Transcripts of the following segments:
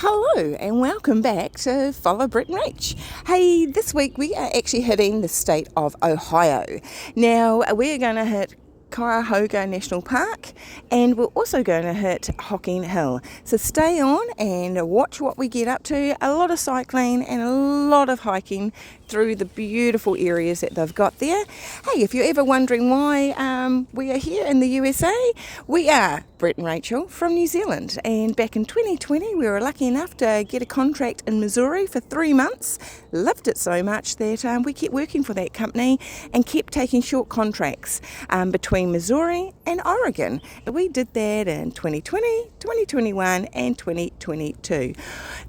Hello and welcome back to Follow Brit and Rach. Hey, this week we are actually hitting the state of Ohio. Now we're going to hit Cuyahoga National Park and we're also going to hit Hocking Hill. So stay on and watch what we get up to. A lot of cycling and a lot of hiking through the beautiful areas that they've got there. Hey, if you're ever wondering why we are here in the USA, we are Brit and Rachel from New Zealand, and back in 2020 we were lucky enough to get a contract in Missouri for 3 months. Loved it so much that we kept working for that company and kept taking short contracts between Missouri and Oregon. We did that in 2020, 2021 and 2022.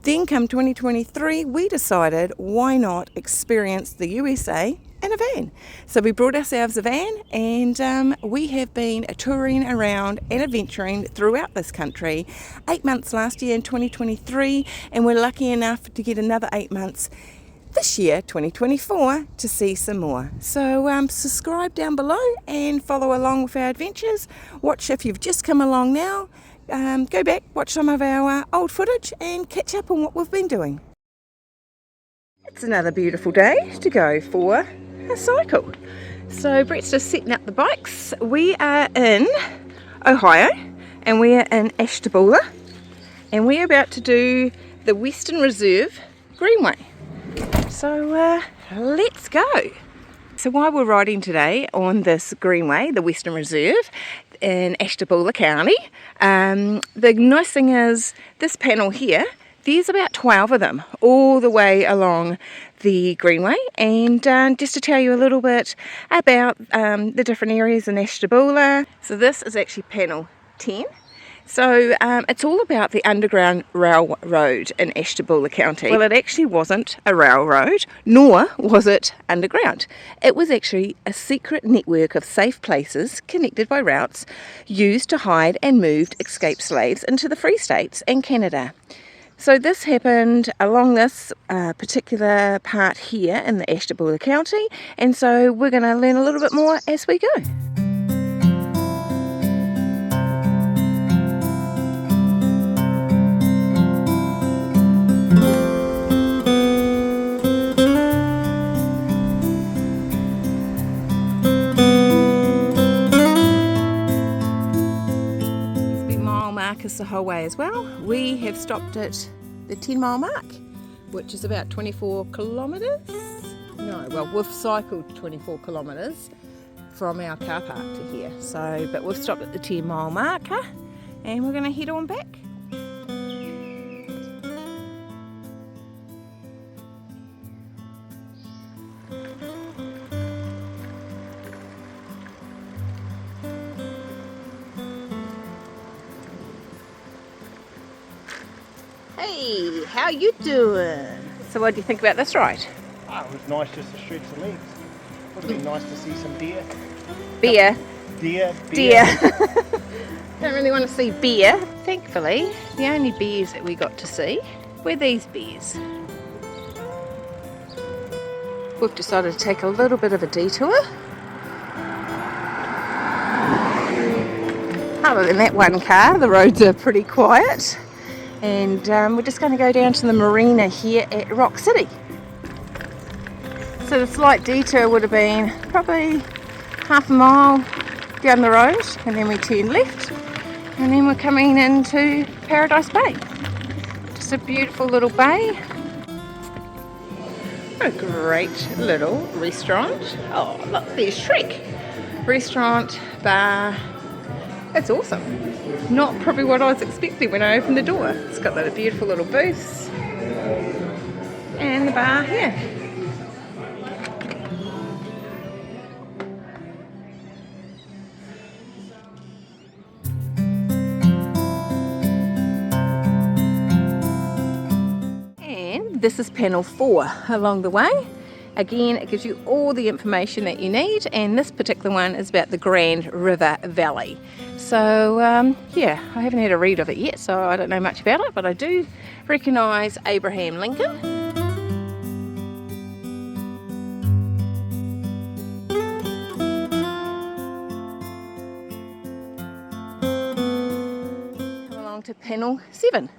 Then come 2023 we decided why not experience the USA in a van. So we brought ourselves a van and we have been touring around and adventuring throughout this country 8 months last year in 2023, and we're lucky enough to get another 8 months this year 2024 to see some more. So subscribe down below and follow along with our adventures. Watch if you've just come along now, go back, watch some of our old footage and catch up on what we've been doing. It's another beautiful day to go for a cycle. So Brett's just setting up the bikes. We are in Ohio and we are in Ashtabula and we're about to do the Western Reserve Greenway. So let's go. So while we're riding today on this greenway, the Western Reserve in Ashtabula County, the nice thing is this panel here, there's about 12 of them all the way along the greenway, and just to tell you a little bit about the different areas in Ashtabula. So this is actually panel 10. So it's all about the Underground Railroad in Ashtabula County. Well, it actually wasn't a railroad, nor was it underground. It was actually a secret network of safe places connected by routes used to hide and move escaped slaves into the Free States and Canada. So this happened along this particular part here in the Ashtabula County, and so we're going to learn a little bit more as we go. The whole way as well. We have stopped at the 10-mile mark, which is about 24 kilometres. No, well, we've cycled 24 kilometres from our car park to here. So, but we've stopped at the 10-mile marker and we're going to head on back. Hey, how you doing? So what do you think about this ride? Oh, it was nice just to stretch the legs. Would have been nice to see some deer. Beer. Deer. Don't really want to see beer. Thankfully, the only bears that we got to see were these bears. We've decided to take a little bit of a detour. Other than that one car, the roads are pretty quiet. And we're just going to go down to the marina here at Rock City. So the slight detour would have been probably half a mile down the road, and then we turn left and then we're coming into Paradise Bay. Just a beautiful little bay. A great little restaurant. Oh look, there's Shrek. Restaurant, bar. That's awesome. Not probably what I was expecting when I opened the door. It's got that beautiful little booths and the bar here. And this is panel 4 along the way. Again, it gives you all the information that you need, and this particular one is about the Grand River Valley. So yeah, I haven't had a read of it yet, so I don't know much about it, but I do recognise Abraham Lincoln. Come along to panel 7.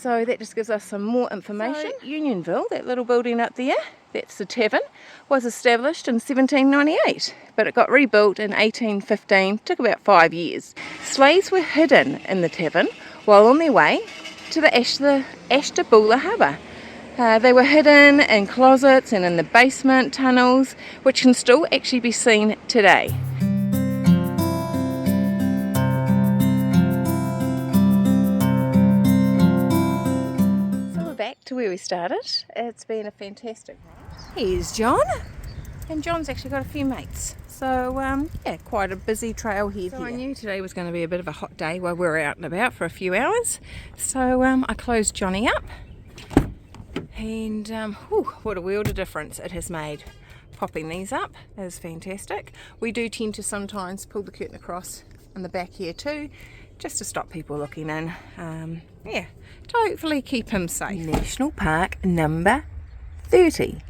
So that just gives us some more information. So, Unionville, that little building up there, that's the tavern, was established in 1798, but it got rebuilt in 1815, took about 5 years. Slaves were hidden in the tavern while on their way to the Ashtabula harbour. They were hidden in closets and in the basement tunnels, which can still actually be seen today. Back to where we started. It's been a fantastic ride. Here's John, and John's actually got a few mates. So yeah, quite a busy trailhead here. I knew today was going to be a bit of a hot day while we were out and about for a few hours. So I closed Johnny up, and what a world of difference it has made. Popping these up is fantastic. We do tend to sometimes pull the curtain across on the back here too, just to stop people looking in. Yeah, to hopefully keep him safe. National Park number 30.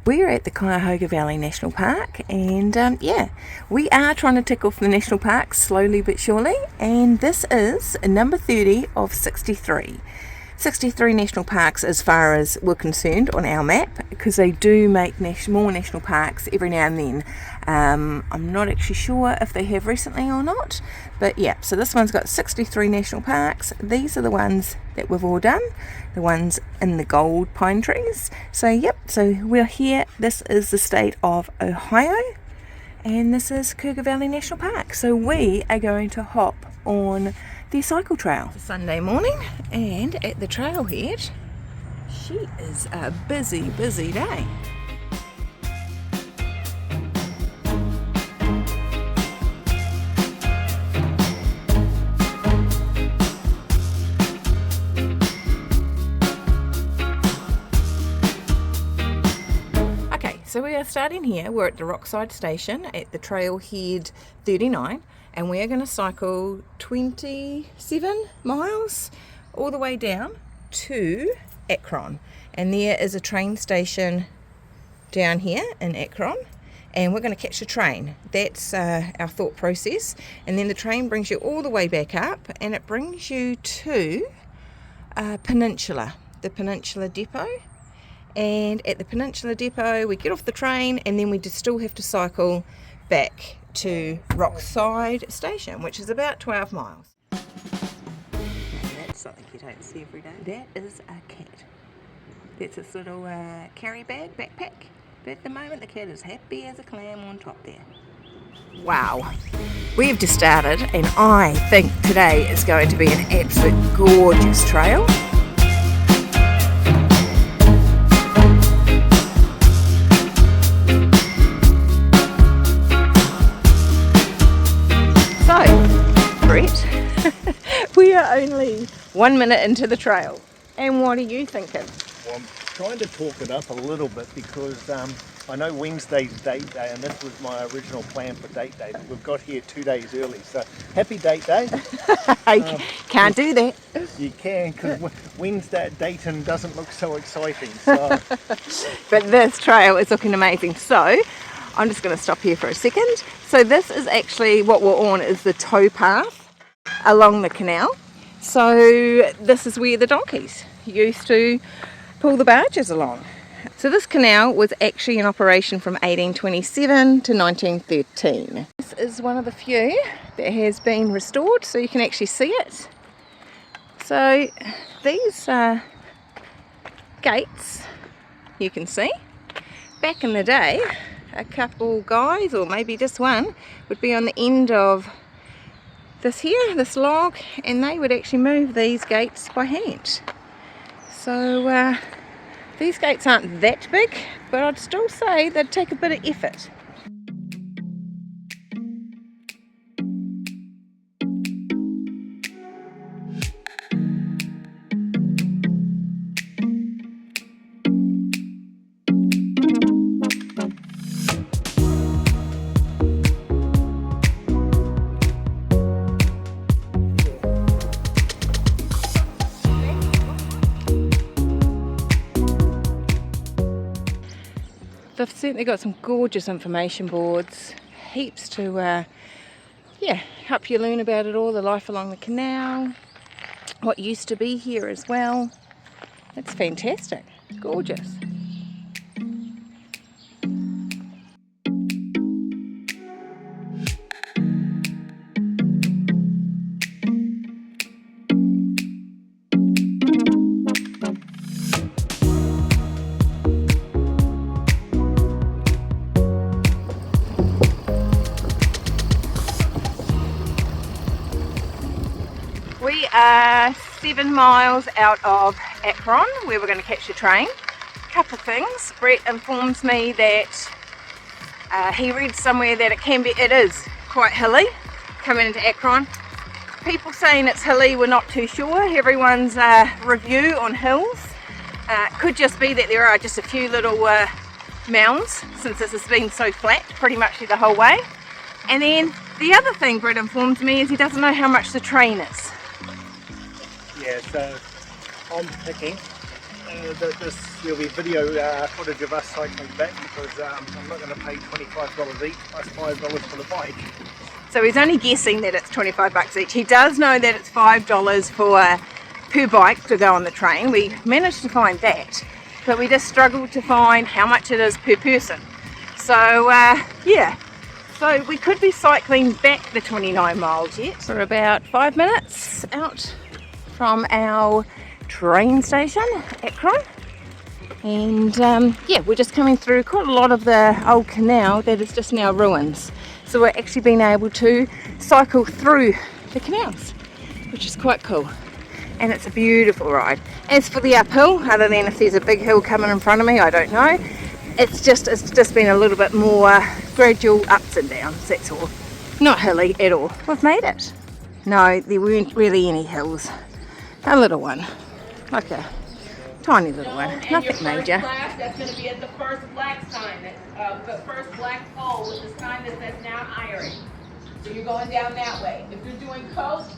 We're at the Cuyahoga Valley National Park, and yeah, we are trying to tick off the national parks slowly but surely, and this is number 30 of 63. 63 national parks as far as we're concerned on our map, because they do make more national parks every now and then. I'm not actually sure if they have recently or not, but yeah, so this one's got 63 national parks. These are the ones that we've all done, the ones in the gold pine trees. So yep, so we're here. This is the state of Ohio, and this is Cuyahoga Valley National Park. So we are going to hop on the cycle trail. It's a Sunday morning, and at the trailhead, she is a busy day. Okay, so we are starting here. We're at the Rockside Station at the trailhead 39. And we are going to cycle 27 miles all the way down to Akron. And there is a train station down here in Akron, and we're going to catch the train. That's our thought process. And then the train brings you all the way back up, and it brings you to Peninsula, the Peninsula Depot. And at the Peninsula Depot, we get off the train, and then we still have to cycle back to Rockside Station, which is about 12 miles. And that's something you don't see every day. That is a cat. That's its little carry bag, backpack. But at the moment the cat is happy as a clam on top there. Wow, we've just started, and I think today is going to be an absolute gorgeous trail. We are only 1 minute into the trail, and what are you thinking? Well, I'm trying to talk it up a little bit because I know Wednesday's date day, and this was my original plan for date day, but we've got here 2 days early, so happy date day. Can't do that. You can, because Wednesday at Dayton doesn't look so exciting. So. But this trail is looking amazing, so I'm just going to stop here for a second. So this is actually what we're on, is the tow path along the canal. So this is where the donkeys used to pull the barges along. So this canal was actually in operation from 1827 to 1913. This is one of the few that has been restored, so you can actually see it. So these gates, you can see, back in the day, a couple guys, or maybe just one, would be on the end of this log, and they would actually move these gates by hand. So these gates aren't that big, but I'd still say they'd take a bit of effort. They've certainly got some gorgeous information boards, heaps to help you learn about it all, the life along the canal, what used to be here as well. It's fantastic, gorgeous. We are 7 miles out of Akron, where we're going to catch the train. A couple of things. Brett informs me that he read somewhere that it is quite hilly coming into Akron. People saying it's hilly, we're not too sure. Everyone's review on hills could just be that there are just a few little mounds, since this has been so flat pretty much the whole way. And then the other thing Brett informs me is he doesn't know how much the train is. Yeah, so I'm picking there'll be video footage of us cycling back, because I'm not going to pay $25 each plus $5 for the bike. So he's only guessing that it's 25 bucks each. He does know that it's $5 for per bike to go on the train. We managed to find that, but we just struggled to find how much it is per person. So yeah, so we could be cycling back the 29 miles yet. We're about 5 minutes out from our train station, Akron, and yeah, we're just coming through quite a lot of the old canal that is just now ruins. So we're actually being able to cycle through the canals, which is quite cool, and it's a beautiful ride. As for the uphill, other than if there's a big hill coming in front of me, I don't know. It's just been a little bit more gradual ups and downs, that's all. Not hilly at all. We've made it. No, there weren't really any hills. A little one, like a tiny little one, nothing major. Class, that's going to be at the first black sign, the first black pole with the sign that says now hiring. So you're going down that way. If you're doing coast,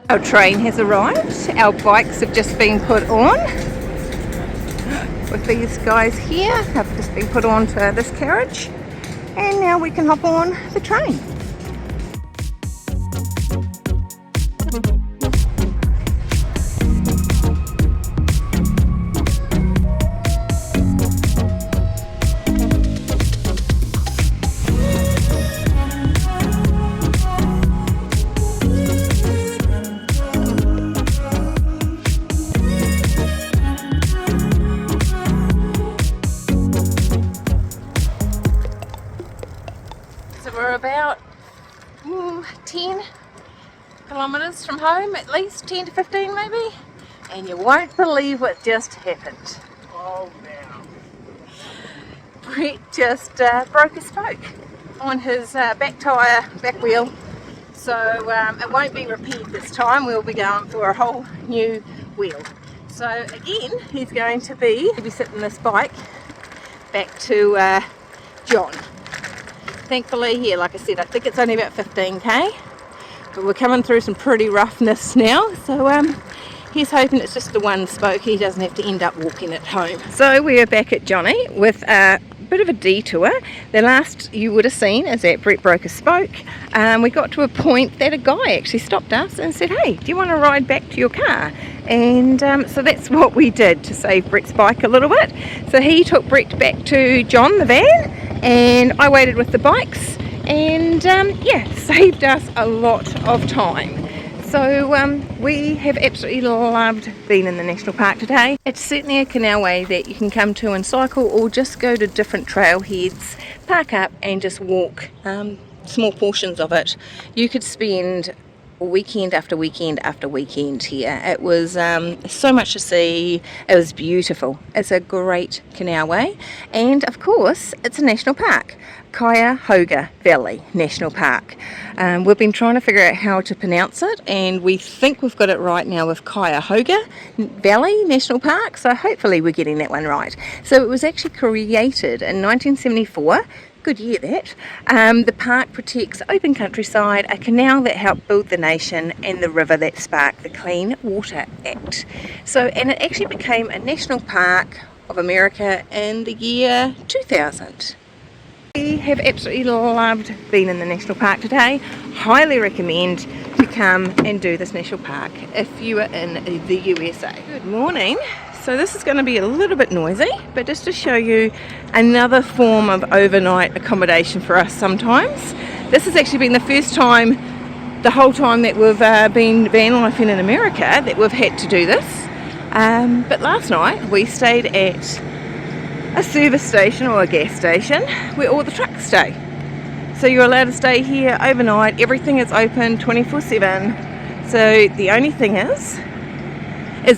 our train has arrived. Our bikes have just been put on. With these guys here, have just been put onto this carriage, and now we can hop on the train. We're about 10 kilometres from home, at least 10 to 15 maybe, and you won't believe what just happened. Oh, now. Brett just broke his spoke on his back wheel, so it won't be repaired this time. We'll be going for a whole new wheel. So again, he's going to be sitting this bike back to John. Thankfully, here, like I said, I think it's only about 15k, but we're coming through some pretty roughness now, so he's hoping it's just the one spoke, he doesn't have to end up walking it home. So we are back at Johnny with a bit of a detour. The last you would have seen is that Brett broke a spoke. We got to a point that a guy actually stopped us and said, hey, do you want to ride back to your car? And so that's what we did to save Brett's bike a little bit. So he took Brett back to John, the van, and I waited with the bikes, and yeah, saved us a lot of time. So we have absolutely loved being in the national park today. It's certainly a canalway that you can come to and cycle, or just go to different trailheads, park up and just walk small portions of it. You could spend weekend after weekend after weekend here. It was so much to see. It was beautiful. It's a great canalway, and of course it's a national park, Cuyahoga Valley National Park. We've been trying to figure out how to pronounce it, and we think we've got it right now with Cuyahoga Valley National Park, so hopefully we're getting that one right. So it was actually created in 1974. Good year that. The park protects open countryside, a canal that helped build the nation, and the river that sparked the Clean Water Act. So, and it actually became a national park of America in the year 2000. We have absolutely loved being in the national park today. Highly recommend you come and do this national park if you are in the USA. Good morning. So this is going to be a little bit noisy, but just to show you another form of overnight accommodation for us sometimes. This has actually been the first time, the whole time that we've been van lifing in America, that we've had to do this. But last night we stayed at a service station or a gas station where all the trucks stay. So you're allowed to stay here overnight. Everything is open 24/7. So the only thing is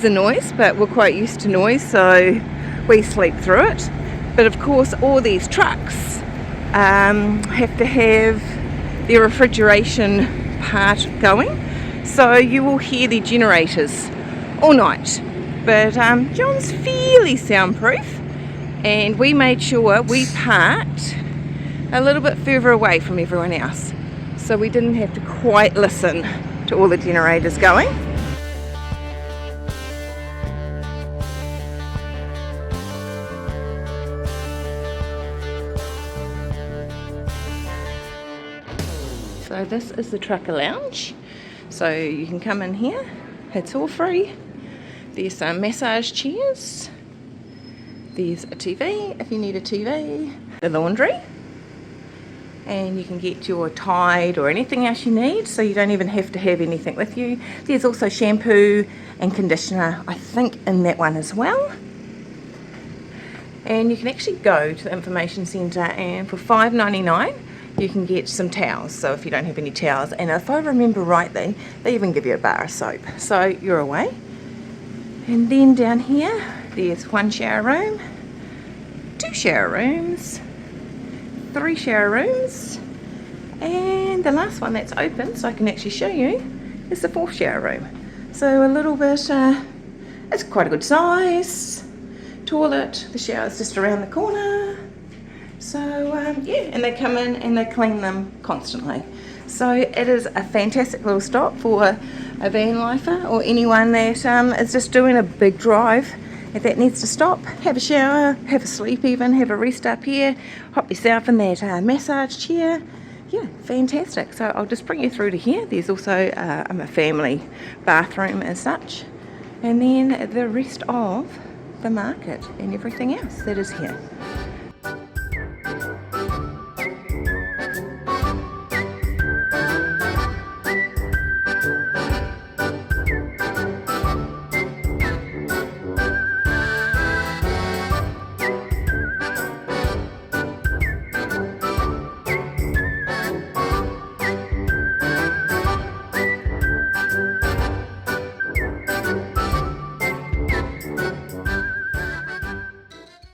the noise, but we're quite used to noise, so we sleep through it. But of course all these trucks have to have their refrigeration part going, so you will hear the generators all night. But John's fairly soundproof, and we made sure we parked a little bit further away from everyone else, so we didn't have to quite listen to all the generators going. So this is the trucker lounge, so you can come in here, it's all free. There's some massage chairs, there's a TV if you need a TV, the laundry, and you can get your Tide or anything else you need, so you don't even have to have anything with you. There's also shampoo and conditioner, I think, in that one as well. And you can actually go to the information centre, and for $5.99 you can get some towels, so if you don't have any towels, and if I remember rightly, they even give you a bar of soap, so you're away. And then down here there's one shower room, two shower rooms, three shower rooms, and the last one that's open, so I can actually show you, is the fourth shower room. So a little bit, it's quite a good size. Toilet, the shower's just around the corner. So yeah, and they come in and they clean them constantly. So it is a fantastic little stop for a van lifer or anyone that is just doing a big drive and that needs to stop, have a shower, have a sleep even, have a rest up here, hop yourself in that massage chair. Yeah, fantastic. So I'll just bring you through to here. There's also a family bathroom and such. And then the rest of the market and everything else that is here.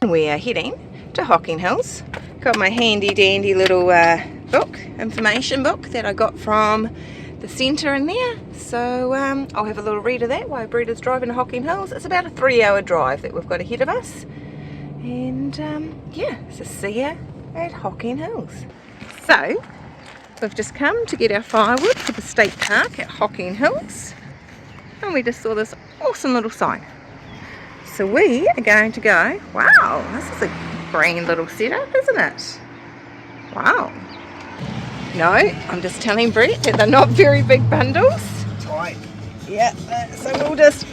We are heading to Hocking Hills. Got my handy dandy little book, information book that I got from the centre in there. So I'll have a little read of that while Breda's driving to Hocking Hills. It's about a 3-hour drive that we've got ahead of us. And yeah, so see ya at Hocking Hills. So we've just come to get our firewood for the state park at Hocking Hills. And we just saw this awesome little sign. So we are going to go, wow, this is a grand little setup, isn't it? Wow. No, I'm just telling Brett that they're not very big bundles. Right. Yeah, so we'll just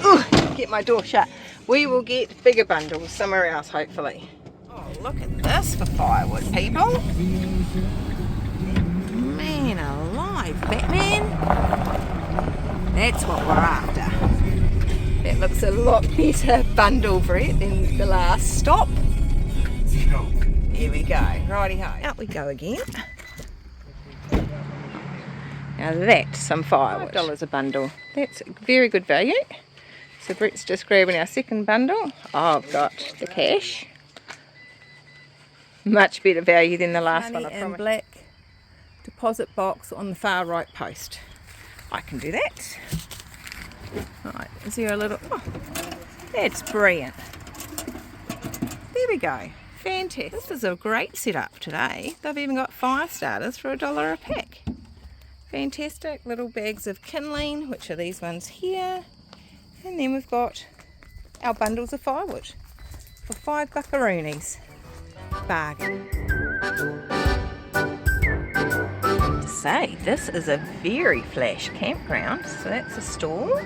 get my door shut. We will get bigger bundles somewhere else, hopefully. Oh, look at this for firewood, people. Man alive, Batman. That's what we're after. That looks a lot better bundle, Brett, than the last stop. Here we go. Righty ho. Out we go again. Now that's some firewood. $5 a bundle. That's very good value. So Brett's just grabbing our second bundle. Oh, I've got the cash. Much better value than the last one, I promise. And black deposit box on the far right post. I can do that. Right, is there a little... Oh, that's brilliant. There we go. Fantastic. This is a great setup today. They've even got fire starters for $1 a pack. Fantastic. Little bags of kindling, which are these ones here. And then we've got our bundles of firewood for $5 buckaroonies. Bargain. say, this is a very flash campground. So that's a stall.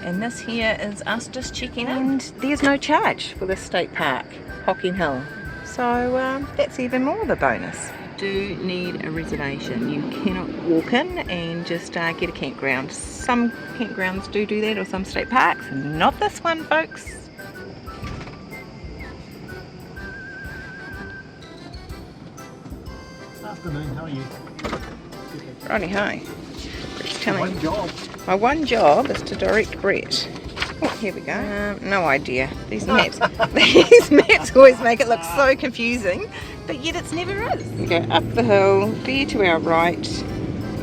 And this here is us just checking in. And there's no charge for this state park, Hocking Hill. So that's even more of a bonus. You do need a reservation. You cannot walk in and just get a campground. Some campgrounds do that, or some state parks. Not this one, folks. Afternoon, how are you? Righty ho. One job. My one job is to direct Brett. Oh, here we go. No idea. These maps always make it look so confusing, but yet it's never is. We go up the hill, there to our right,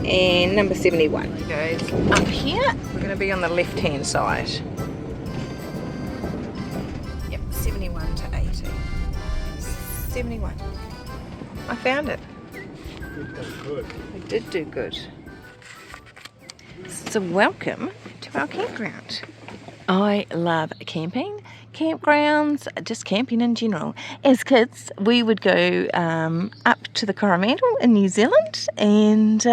and number 71. It goes up here. We're going to be on the left-hand side. Yep, 71 to 80. 71. I found it. Good. I did do good. So welcome to our campground. I love camping, campgrounds, just camping in general. As kids, we would go up to the Coromandel in New Zealand, and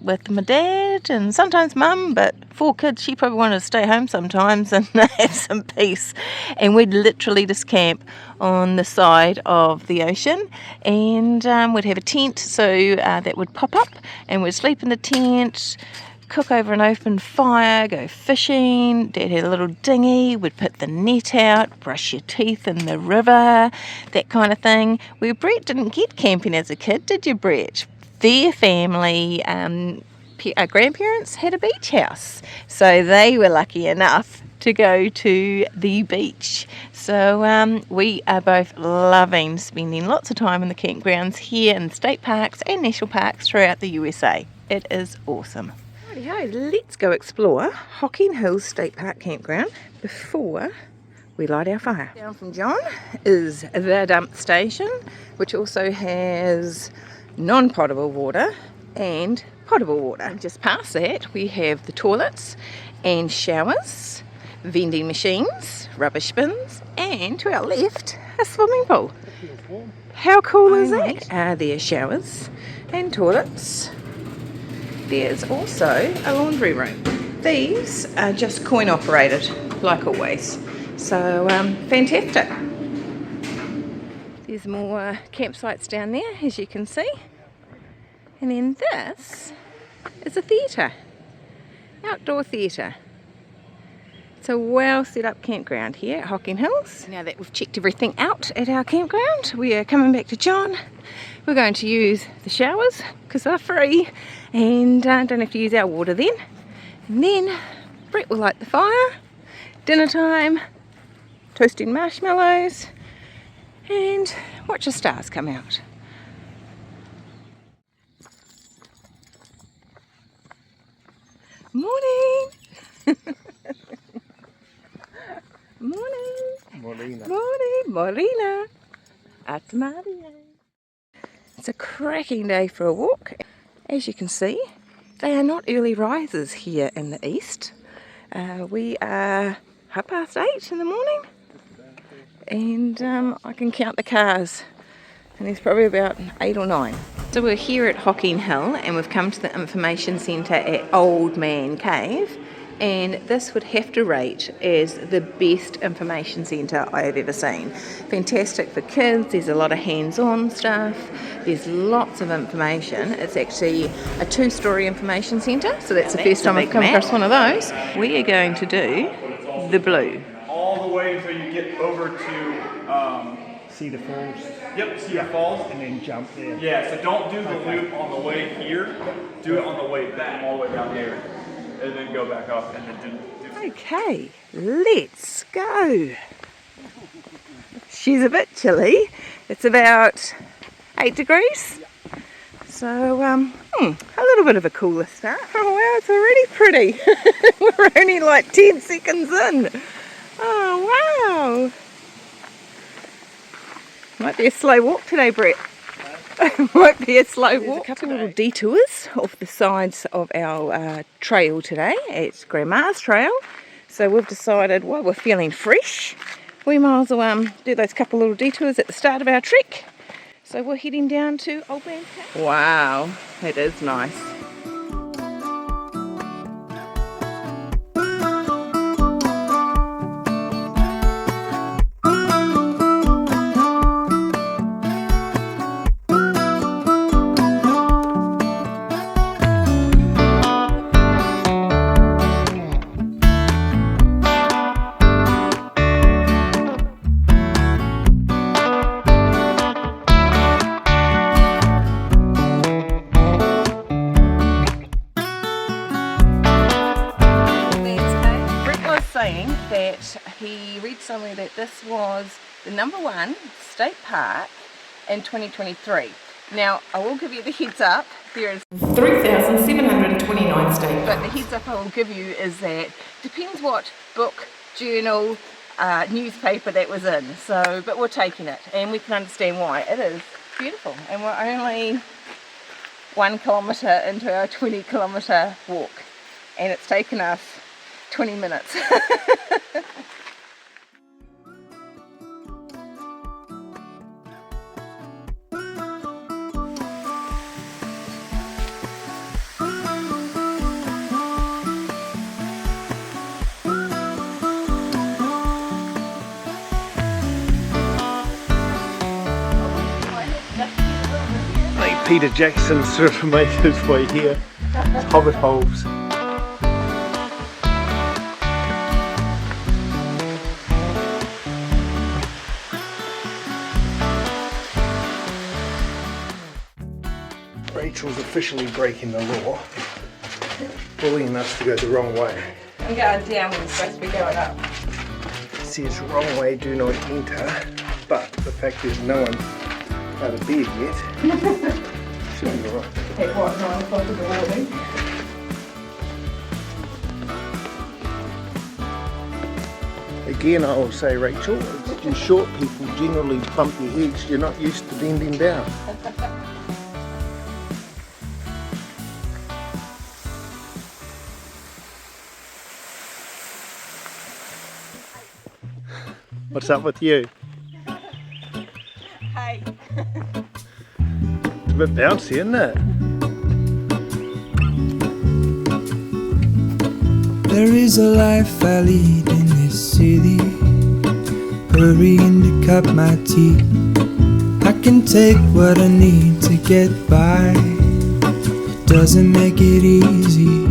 with my dad and sometimes mum, but 4 kids, she probably wanted to stay home sometimes and have some peace. And we'd literally just camp on the side of the ocean, and we'd have a tent so that would pop up, and we'd sleep in the tent, cook over an open fire, go fishing. Dad had a little dinghy, would put the net out, brush your teeth in the river, that kind of thing. Where Brett didn't get camping as a kid, did you, Brett? Their family, grandparents had a beach house, so they were lucky enough to go to the beach. So we are both loving spending lots of time in the campgrounds here in state parks and national parks throughout the USA. It is awesome. Rightio, let's go explore Hocking Hills State Park campground before we light our fire. Down from John is the dump station, which also has non-potable water and potable water. And just past that we have the toilets and showers, vending machines, rubbish bins, and to our left, a swimming pool. How cool is that? There's showers and toilets. There's also a laundry room. These are just coin operated, like always. So fantastic. There's more campsites down there, as you can see. And then this is a theatre, outdoor theatre. It's a well set up campground here at Hocking Hills. Now that we've checked everything out at our campground, we are coming back to John. We're going to use the showers because they're free, and don't have to use our water then. And then Brett will light the fire, dinner time, toasting marshmallows, and watch the stars come out. Morning! Morning! Molina. Morning, Morena. It's Maria. It's a cracking day for a walk. As you can see, they are not early risers here in the east. We are 8:30 in the morning, and I can count the cars, and there's probably about 8 or 9. So we're here at Hocking Hill, and we've come to the information centre at Old Man Cave, and this would have to rate as the best information centre I have ever seen. Fantastic for kids, there's a lot of hands-on stuff, there's lots of information. It's actually a 2-storey information centre, so that's the first time I've come across one of those. We are going to do the blue. All the way until you get over to Cedar Falls. Yep, Cedar Falls. And then jump there. Yeah, so don't do the loop on the way here. Do it on the way back, all the way down here. And then go back up and then do. Okay, let's go. She's a bit chilly. It's about 8 degrees. So, a little bit of a cooler start. Oh wow, it's already pretty. We're only like 10 seconds in. Oh wow. Might be a slow walk today, Brett. Might be a slow walk. There's a couple of little detours off the sides of our trail today. It's Grandma's Trail. So we've decided, while we're feeling fresh, we might as well do those couple little detours at the start of our trek. So we're heading down to Old Man's Cave. Wow, that is nice. told me that this was the #1 state park in 2023. Now, I will give you the heads up, there is 3,729 state parks. But the heads up I will give you is that depends what book, journal, newspaper that was in. So, but we're taking it and we can understand why. It is beautiful and we're only 1 kilometre into our 20-kilometre walk and it's taken us 20 minutes. Peter Jackson sort of made his way here. Hobbit holes. Rachel's officially breaking the law, bullying us to go the wrong way. I'm going down when we're supposed to be going up. It says wrong way, do not enter, but the fact is no one out of bed yet. Should be alright. At what, 9 o'clock in the morning? Again, I will say, Rachel, it's you short people generally bump your heads. You're not used to bending down. What's up with you? Hey. It's a bit bouncy, isn't it? There is a life I lead in this city, hurrying to cut my teeth. I can take what I need to get by, it doesn't make it easy.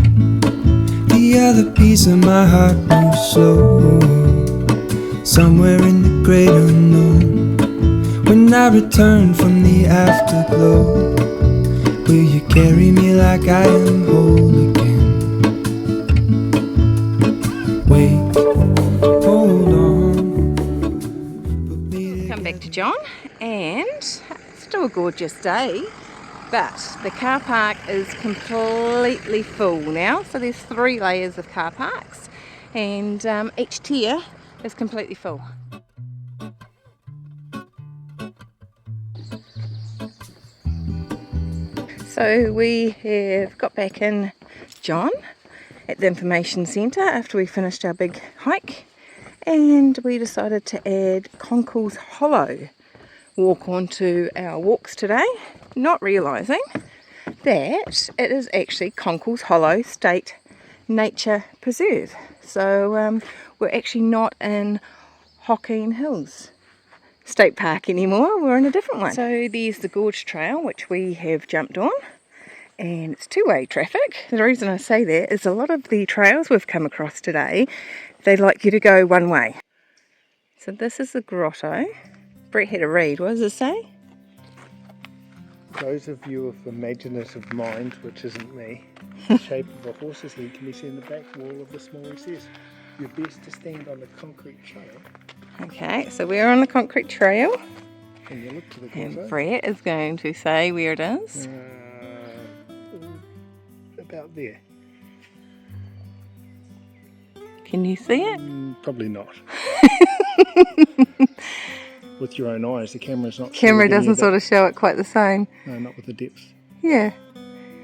The other piece of my heart moves slow, somewhere in the great unknown. When I return from the afterglow, will you carry me like I am whole again? Wait, hold on. Come back to John, and it's still a gorgeous day, but the car park is completely full now. So there's 3 layers of car parks, and each tier is completely full. So we have got back in John at the information centre after we finished our big hike, and we decided to add Conkle's Hollow walk onto our walks today, not realising that it is actually Conkle's Hollow State Nature Preserve. So we're actually not in Hocking Hills State Park anymore, we're in a different one. So there's the Gorge Trail, which we have jumped on, and it's 2-way traffic. The reason I say that is a lot of the trails we've come across today, they like you to go one way. So this is the grotto. Brett had a read, what does it say? Those of you of imaginative mind, which isn't me, the shape of a horse's head can be seen in the back wall of the small recess. You're best to stand on the concrete trail. Okay, so we're on the concrete trail, And you look to the and grotto. Brett is going to say where it is. About there. Can you see it? Probably not. With your own eyes, the camera's not. Camera doesn't sort of show it quite the same. No, not with the depth. Yeah.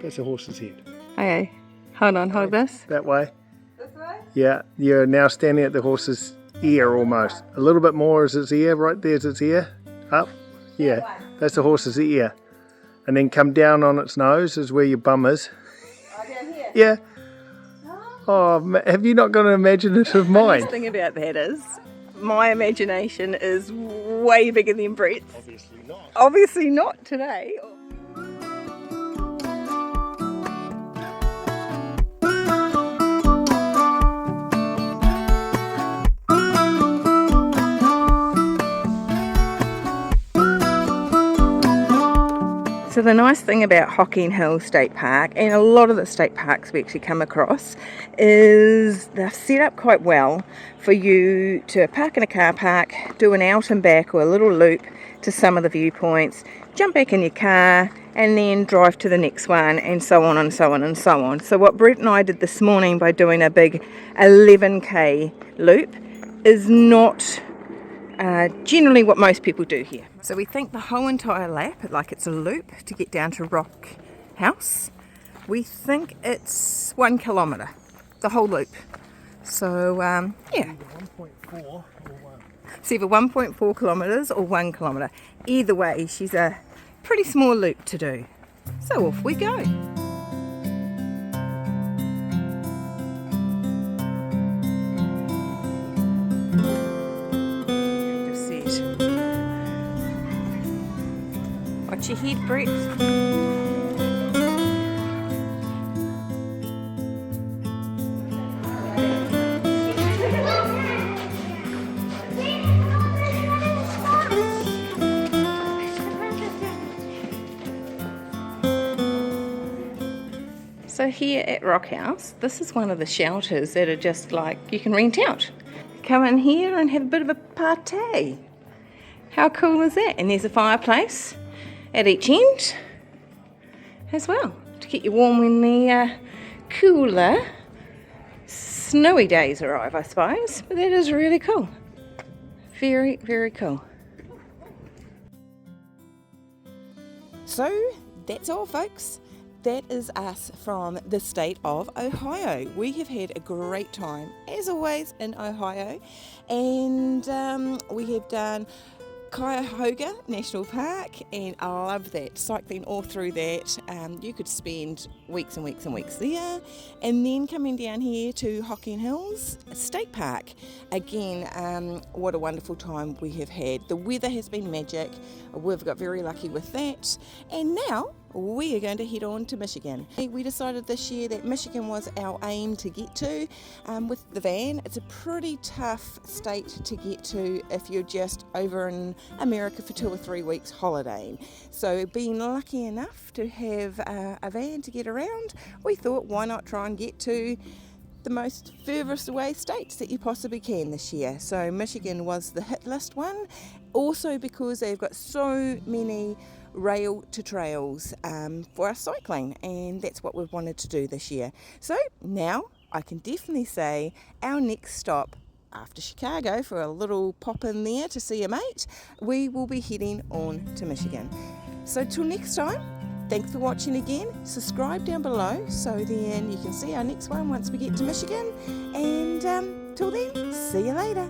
That's a horse's head. Okay, hold on, hold this. That way. This way? Yeah, you're now standing at the horse's ear almost. A little bit more is its ear. Right there's its ear. Up. Yeah, that's the horse's ear. And then come down on its nose is where your bum is. Oh, down here? Yeah. Oh, have you not got an imaginative mind? The thing about that is, my imagination is way bigger than Brett's. Obviously not. Obviously not today. So So the nice thing about Hocking Hills State Park, and a lot of the state parks we actually come across, is they're set up quite well for you to park in a car park, do an out and back or a little loop to some of the viewpoints, jump back in your car and then drive to the next one, and so on and so on and so on. So what Brett and I did this morning by doing a big 11k loop is not generally what most people do here. So we think the whole entire lap, like it's a loop to get down to Rock House, we think it's 1 kilometre, the whole loop. So yeah, 1.4 or 1. it's either 1.4 kilometres or 1 kilometre. Either way, she's a pretty small loop to do. So off we go. Watch your head, Brett. So here at Rock House, this is one of the shelters that are just like you can rent out. Come in here and have a bit of a party. How cool is that? And there's a fireplace at each end as well to keep you warm when the cooler snowy days arrive, I suppose. But that is really cool. Very, very cool. So that's all, folks. That is us from the state of Ohio. We have had a great time, as always, in Ohio, and we have done Cuyahoga National Park, and I love that, cycling all through that. You could spend weeks and weeks and weeks there, and then coming down here to Hocking Hills State Park. Again, what a wonderful time we have had. The weather has been magic. We've got very lucky with that, and now we are going to head on to Michigan. We decided this year that Michigan was our aim to get to with the van. It's a pretty tough state to get to if you're just over in America for 2 or 3 weeks holidaying. So being lucky enough to have a van to get around, we thought why not try and get to the most furthest away states that you possibly can this year. So Michigan was the hit list one, also because they've got so many rail to trails for our cycling, and that's what we've wanted to do this year. So now I can definitely say our next stop after Chicago, for a little pop in there to see a mate, we will be heading on to Michigan. So till next time, thanks for watching again. Subscribe down below so then you can see our next one once we get to Michigan, and till then, see you later.